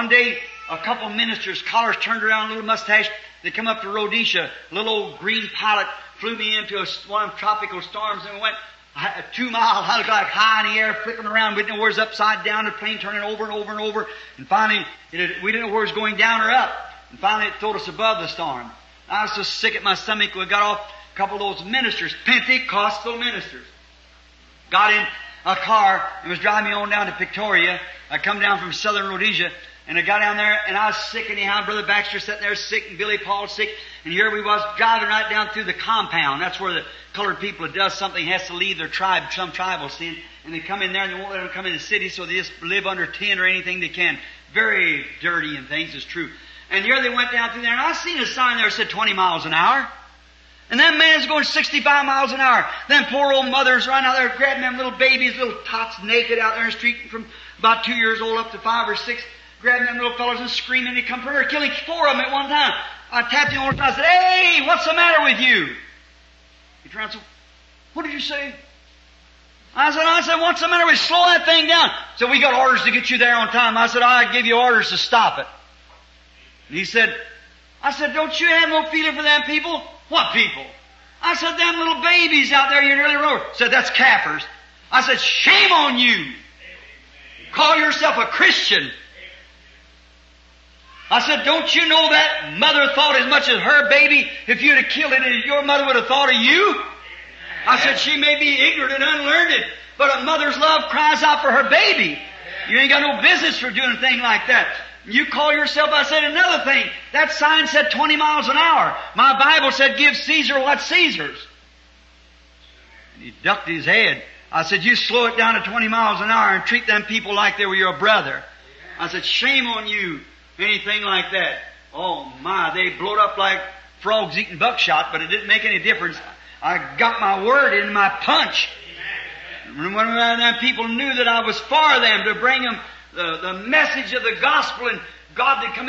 One day, a couple of ministers, collars turned around, little mustache, they come up to Rhodesia. A little old green pilot flew me into one of them tropical storms, and we went 2 miles, I looked like high in the air, flipping around. We didn't know where it was upside down, the plane turning over and over and over. And finally, we didn't know where it was going down or up. And finally, it throwed us above the storm. I was so sick at my stomach, we got off a couple of those ministers, Pentecostal ministers. Got in a car and was driving me on down to Pretoria. I come down from Southern Rhodesia, and I got down there, and I was sick anyhow. Brother Baxter sitting there sick, and Billy Paul sick. And here we was driving right down through the compound. That's where the colored people that does something has to leave their tribe, some tribal sin. And they come in there, and they won't let them come in the city, so they just live under tent or anything they can. Very dirty and things, is true. And here they went down through there, and I seen a sign there that said 20 miles an hour. And that man's going 65 miles an hour. Them poor old mothers running out there grabbing them little babies, little tots naked out there in the street from about 2 years old up to 5 or 6, grabbing them little fellows and screaming. They come for her, killing 4 of them at one time. I tapped him on the side. I said, "Hey, what's the matter with you?" He turned and said, "What did you say?" I said, "What's the matter with you? Slow that thing down." So we got orders to get you there on time. I said, "I give you orders to stop it." And he said, "Don't you have no feeling for them people?" "What people?" I said, "Them little babies out there, you're nearly road." Said, "That's Kaffirs." I said, "Shame on you. Call yourself a Christian." I said, "Don't you know that mother thought as much as her baby, if you'd have killed it, as your mother would have thought of you?" I said, "She may be ignorant and unlearned, but a mother's love cries out for her baby. You ain't got no business for doing a thing like that. You call yourself," I said, "another thing. That sign said 20 miles an hour. My Bible said give Caesar what's Caesar's." And he ducked his head. I said, "You slow it down to 20 miles an hour and treat them people like they were your brother." I said, "Shame on you. Anything like that." Oh my, they blowed up like frogs eating buckshot, but it didn't make any difference. I got my word in my punch. And when them people knew that I was for them, to bring them the message of the gospel, and God had come in